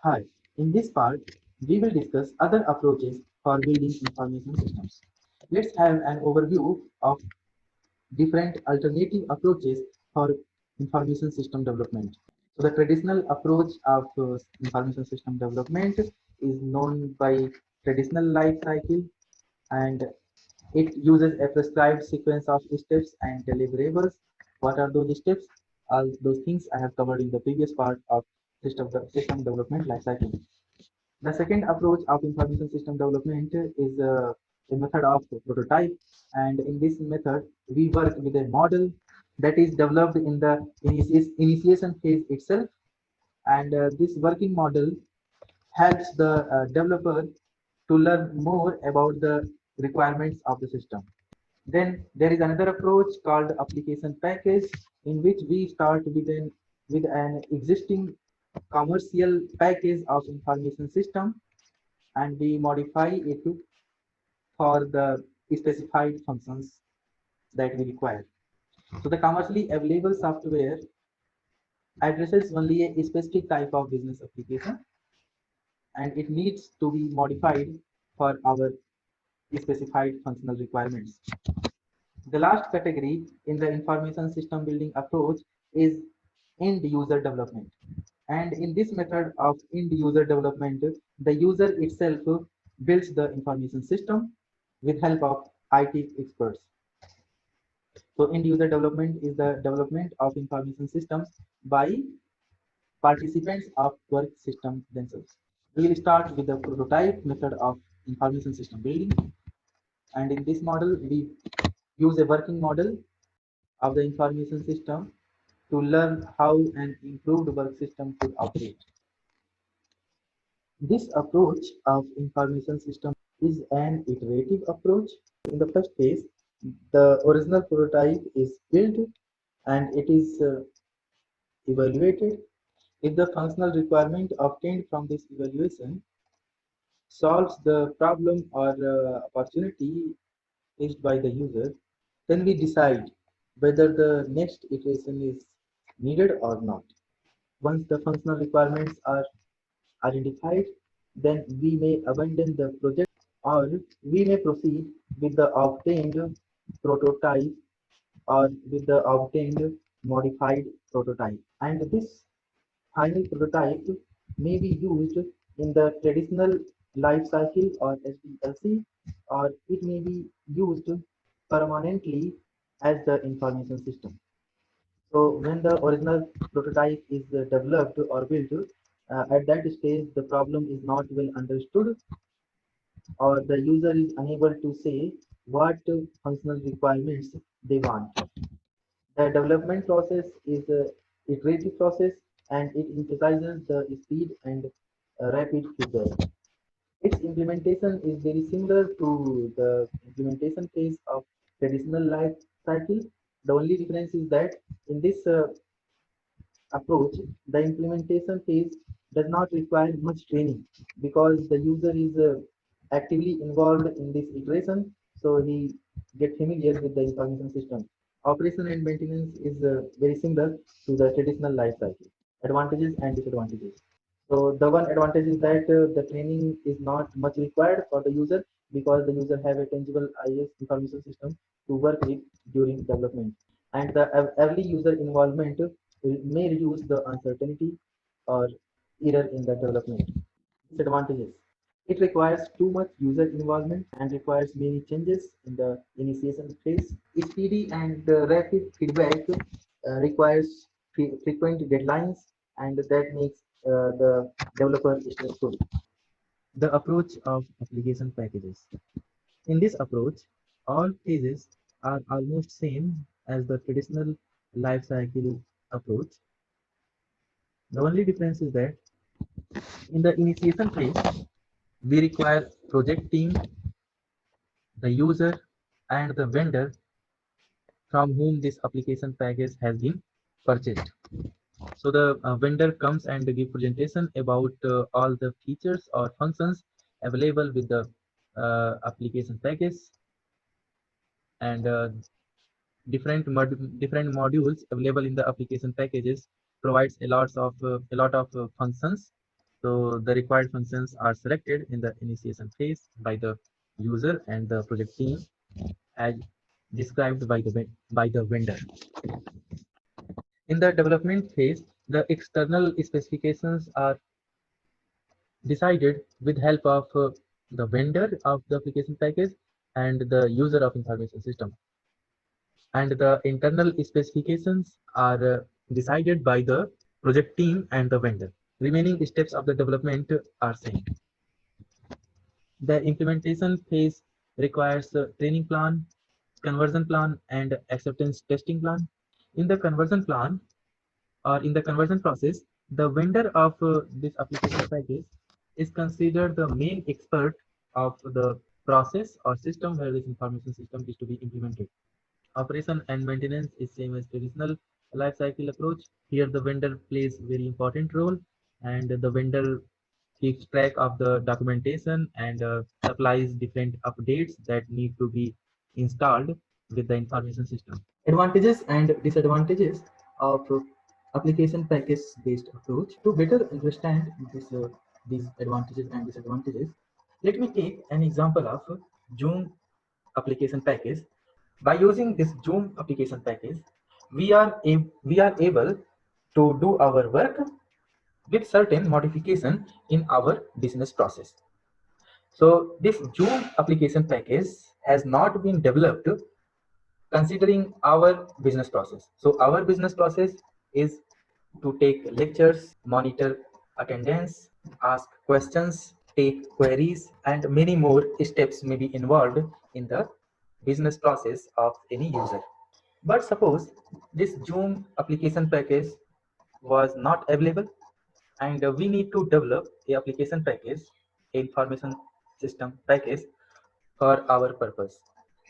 Hi, in this part, we will discuss other approaches for building information systems. Let's have an overview of different alternative approaches for information system development. So the traditional approach of information system development is known by traditional life cycle, and it uses a prescribed sequence of steps and deliverables. What are those steps? All those things I have covered in the previous part of system development lifecycle. The second approach of information system development is a method of prototype, and in this method, we work with a model that is developed in the initiation phase itself, and this working model helps the developer to learn more about the requirements of the system. Then there is another approach called application package, in which we start with an existing commercial package of information system, and we modify it for the specified functions that we require. So the commercially available software addresses only a specific type of business application, and it needs to be modified for our specified functional requirements. The last category in the information system building approach is end user development. And in this method of end user development, the user itself builds the information system with help of IT experts. So end user development is the development of information systems by participants of work system themselves. We will start with the prototype method of information system building. And in this model, we use a working model of the information system to learn how an improved work system could operate. This approach of information system is an iterative approach. In the first phase, the original prototype is built and it is evaluated. If the functional requirement obtained from this evaluation solves the problem or opportunity faced by the user, then we decide whether the next iteration is needed or not. Once the functional requirements are identified, then we may abandon the project or we may proceed with the obtained prototype or with the obtained modified prototype. And this final prototype may be used in the traditional life cycle or SDLC, or it may be used permanently as the information system. So when the original prototype is developed or built, at that stage the problem is not well understood or the user is unable to say what functional requirements they want. The development process is a iterative process and it emphasizes the speed and rapid feedback. Its implementation is very similar to the implementation phase of traditional life cycle. The only difference is that in this approach, the implementation phase does not require much training because the user is actively involved in this iteration, so he get familiar with the information system. Operation and maintenance is very similar to the traditional life cycle. Advantages and disadvantages. So the one advantage is that the training is not much required for the user because the user have a tangible IS information system to work with during development. And the early user involvement may reduce the uncertainty or error in the development. Disadvantages. It requires too much user involvement and requires many changes in the initiation phase. Speedy and rapid feedback requires frequent deadlines, and that makes the developer stressful. The approach of application packages. In this approach, all phases are almost same as the traditional life cycle approach. The only difference is that in the initiation phase, we require project team, the user, and the vendor from whom this application package has been purchased. So the vendor comes and give presentation about all the features or functions available with the application package, and different modules available in the application packages provides a lot of functions, So the required functions are selected in the initiation phase by the user and the project team as described by the vendor. In the development phase, the external specifications are decided with help of the vendor of the application package and the user of information system. And the internal specifications are decided by the project team and the vendor. Remaining steps of the development are same. The implementation phase requires a training plan, conversion plan, and acceptance testing plan. In the conversion plan or in the conversion process, the vendor of this application package is considered the main expert of the process or system where this information system is to be implemented. Operation and maintenance is same as traditional life cycle approach. Here the vendor plays very important role, and the vendor keeps track of the documentation and supplies different updates that need to be installed with the information system. Advantages and disadvantages of application package based approach. To better understand these advantages and disadvantages, let me take an example of Joom application package. By using this Joom application package, we are able to do our work with certain modification in our business process. So this Joom application package has not been developed considering our business process. So our business process is to take lectures, monitor attendance, ask questions, take queries, and many more steps may be involved in the business process of any user. But suppose this Joom application package was not available, and we need to develop a application package, information system package for our purpose.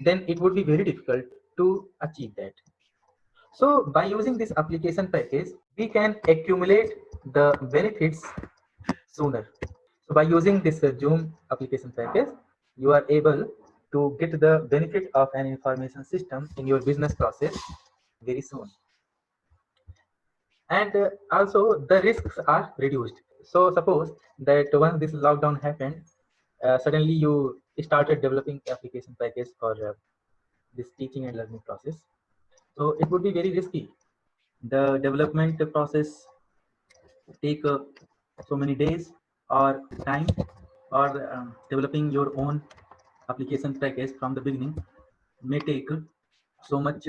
Then it would be very difficult to achieve that. So by using this application package, we can accumulate the benefits sooner. So by using this Joom application package, you are able to get the benefit of an information system in your business process very soon. And also the risks are reduced. So suppose that once this lockdown happened, suddenly you started developing application package for this teaching and learning process. So it would be very risky. The development process take so many days or time, or developing your own application package from the beginning may take so much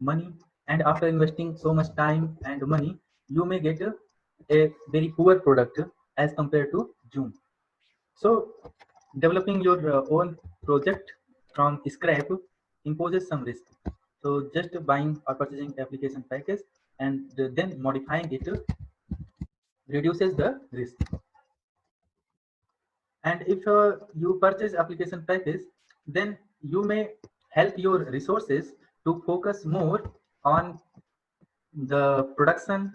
money, and after investing so much time and money, you may get a very poor product as compared to Joom. So developing your own project from scratch imposes some risk. So just buying or purchasing application package and then modifying it reduces the risk. And if you purchase application package, then you may help your resources to focus more on the production.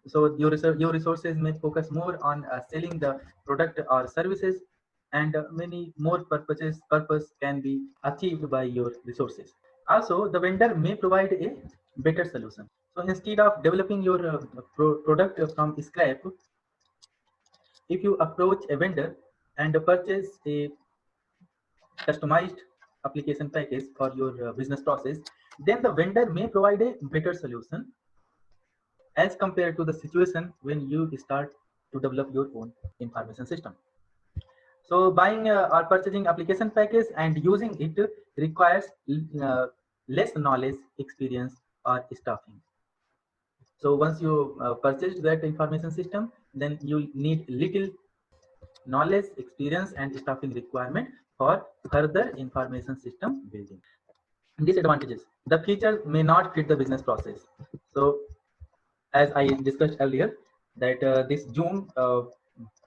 So your resources may focus more on selling the product or services, and many more purpose can be achieved by your resources. Also the vendor may provide a better solution. So instead of developing your product from scratch, if you approach a vendor and purchase a customized application package for your business process, then the vendor may provide a better solution as compared to the situation when you start to develop your own information system. So buying or purchasing application package and using it requires less knowledge, experience, or staffing. So once you purchase that information system, then you need little knowledge, experience, and staffing requirement for further information system building. Disadvantages: the feature may not fit the business process. So as I discussed earlier, that this Joom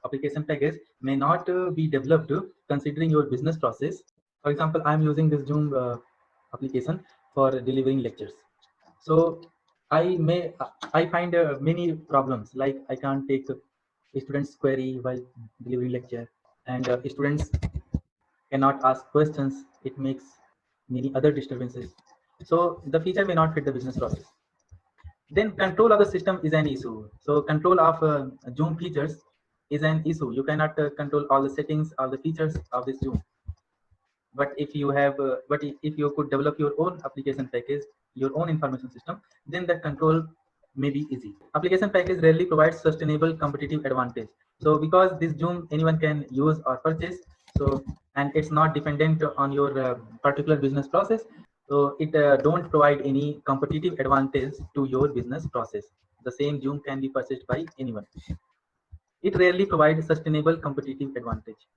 application package may not be developed considering your business process. For example, I'm using this Joom application for delivering lectures. So I find many problems, like I can't take a student's query while delivering lecture, and students cannot ask questions. It makes many other disturbances. So the feature may not fit the business process. Then control of the system is an issue. So control of Joom features is an issue. You cannot control all the settings, all the features of this Zoom. But if you have, if you could develop your own application package, your own information system, then the control may be easy. Application package rarely provides sustainable competitive advantage. So because this Zoom anyone can use or purchase, so and it's not dependent on your particular business process, so it don't provide any competitive advantage to your business process. The same Zoom can be purchased by anyone. It rarely provides sustainable competitive advantage.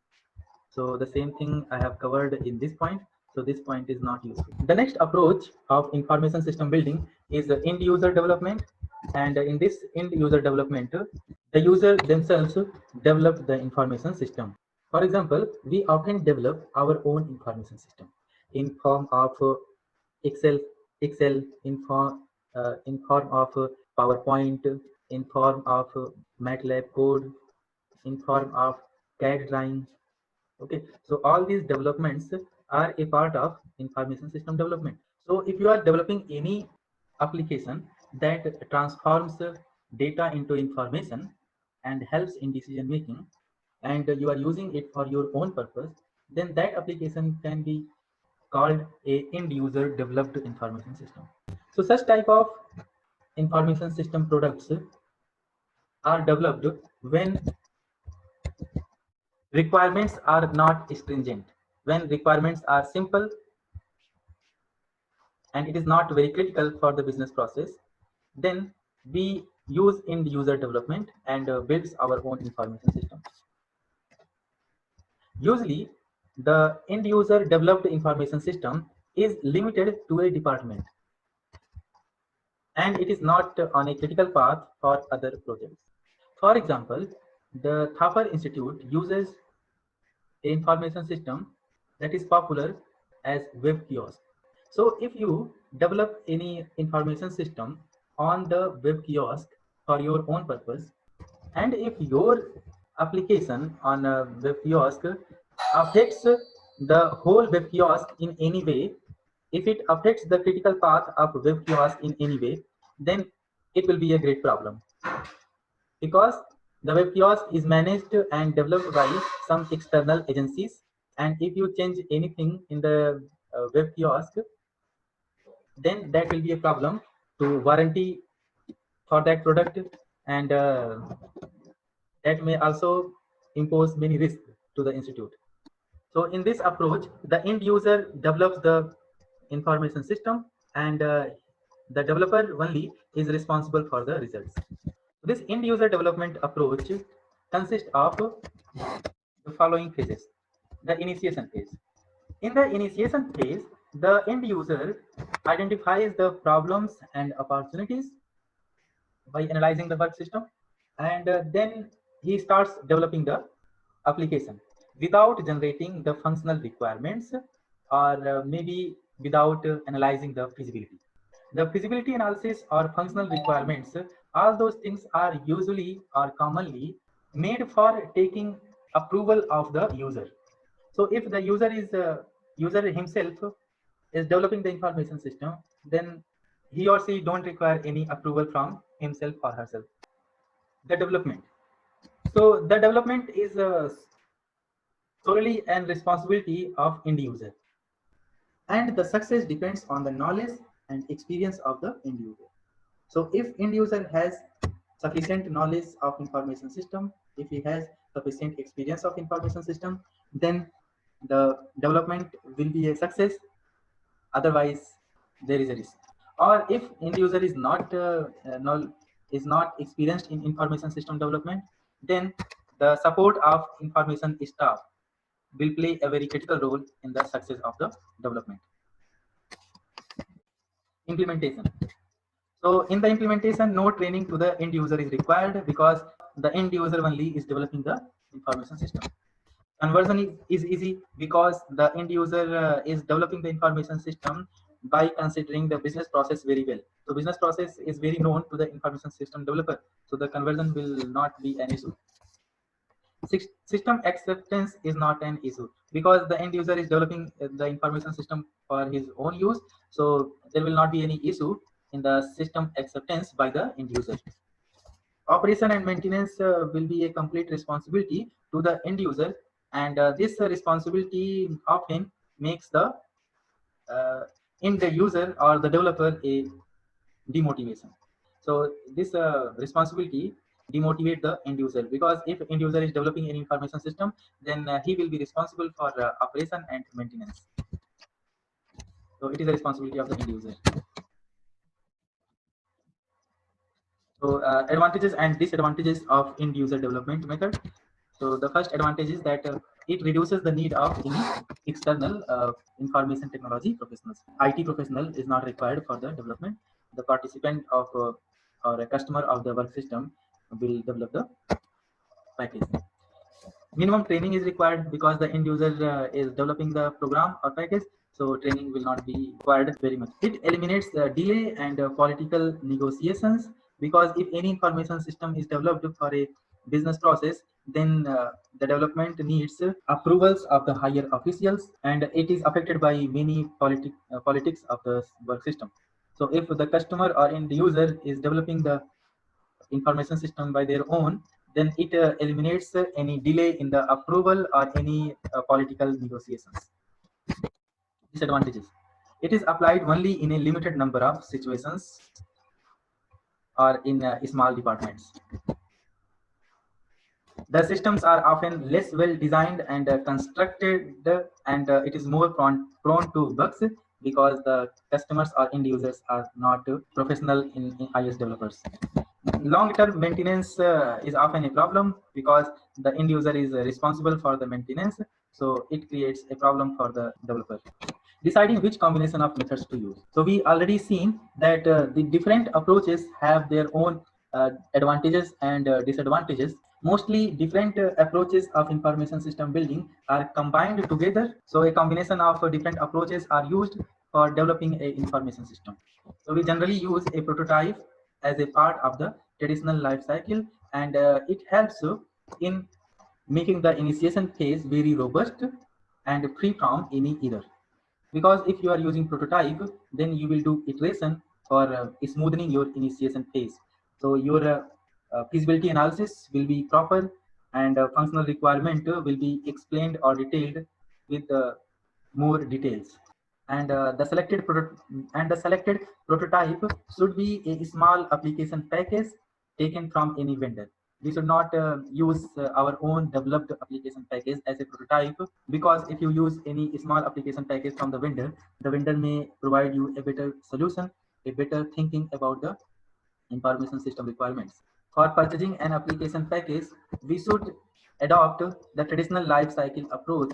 So the same thing I have covered in this point. So this point is not useful. The next approach of information system building is the end user development. And in this end user development, the user themselves develop the information system. For example, we often develop our own information system in form of Excel, in form of PowerPoint, in form of MATLAB code, in form of CAD drawing. Okay, so all these developments are a part of information system development. So if you are developing any application that transforms data into information and helps in decision making, and you are using it for your own purpose, then that application can be called a end user developed information system. So such type of information system products are developed when requirements are not stringent, when requirements are simple and it is not very critical for the business process, then we use end user development and builds our own information system. Usually the end user developed information system is limited to a department and it is not on a critical path for other projects. For example, the Thapar Institute uses information system that is popular as web kiosk. So if you develop any information system on the web kiosk for your own purpose, and if your application on a web kiosk affects the whole web kiosk in any way, if it affects the critical path of web kiosk in any way, then it will be a great problem, because the web kiosk is managed and developed by some external agencies, and if you change anything in the web kiosk, then that will be a problem to warranty for that product, and that may also impose many risks to the institute. So in this approach, the end user develops the information system, and the developer only is responsible for the results. This end user development approach consists of the following phases. The initiation phase. In the initiation phase, the end user identifies the problems and opportunities by analyzing the work system, and then he starts developing the application without generating the functional requirements, or maybe without analyzing the feasibility. The feasibility analysis or functional requirements, all those things are usually or commonly made for taking approval of the user. So if the user himself is developing the information system, then he or she don't require any approval from himself or herself. The development. So the development is solely and responsibility of end user, and the success depends on the knowledge and experience of the end user. So if end user has sufficient knowledge of information system, if he has sufficient experience of information system, then the development will be a success. Otherwise, there is a risk. Or if end user is not experienced in information system development, then the support of information staff will play a very critical role in the success of the development. Implementation. So in the implementation, no training to the end user is required, because the end user only is developing the information system. Conversion is easy because the end user is developing the information system by considering the business process very well. So business process is very known to the information system developer. So the conversion will not be an issue. System acceptance is not an issue because the end user is developing the information system for his own use. So there will not be any issue in the system acceptance by the end user. Operation and maintenance will be a complete responsibility to the end user, and this responsibility often makes the uh, end user or the developer a demotivation. So this responsibility demotivate the end user, because if end user is developing an information system, then he will be responsible for operation and maintenance. So it is a responsibility of the end user. So advantages and disadvantages of end user development method. So the first advantage is that it reduces the need of any external information technology professionals. IT professional is not required for the development. The participant of or a customer of the work system will develop the package. Minimum training is required because the end user is developing the program or package, so training will not be required very much. It eliminates the delay and political negotiations, because if any information system is developed for a business process, then the development needs approvals of the higher officials, and it is affected by many politics of the work system. So if the customer or end user is developing the information system by their own, then it eliminates any delay in the approval or any political negotiations. Disadvantages: it is applied only in a limited number of situations or in small departments. The systems are often less well designed and constructed, and it is more prone to bugs, because the customers or end users are not professional in iOS developers. Long-term maintenance is often a problem, because the end user is responsible for the maintenance, so it creates a problem for the developer. Deciding which combination of methods to use. So we already seen that the different approaches have their own advantages and disadvantages. Mostly different approaches of information system building are combined together. So a combination of different approaches are used for developing a information system. So we generally use a prototype as a part of the traditional life cycle, and it helps in making the initiation phase very robust and free from any error. Because if you are using prototype, then you will do iteration for smoothing your initiation phase. So your feasibility analysis will be proper, and functional requirement will be explained or detailed with more details. And the selected prototype should be a small application package taken from any vendor. We should not use our own developed application package as a prototype, because if you use any small application package from the vendor may provide you a better solution, a better thinking about the information system requirements. For purchasing an application package, we should adopt the traditional life cycle approach,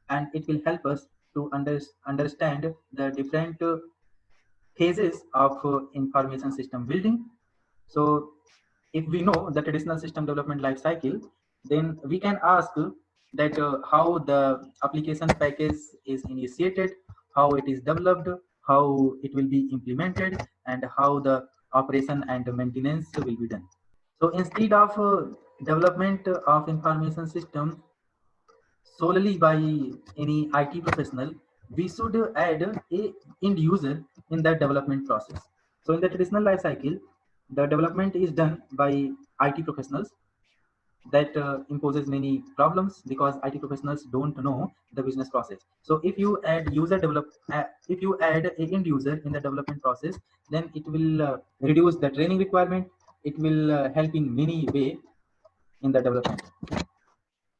and it will help us to understand the different phases of information system building. So if we know the traditional system development life cycle, then we can ask that how the application package is initiated, how it is developed, how it will be implemented, and how the operation and maintenance will be done. So instead of development of information system solely by any IT professional, we should add a end user in that development process. So in the traditional life cycle, the development is done by IT professionals. That imposes many problems, because IT professionals don't know the business process. So if you add a end user in the development process, then it will reduce the training requirement. It will help in many way in the development.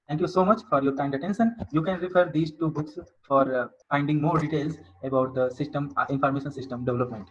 Thank you so much for your kind attention. You can refer these two books for finding more details about the system information system development.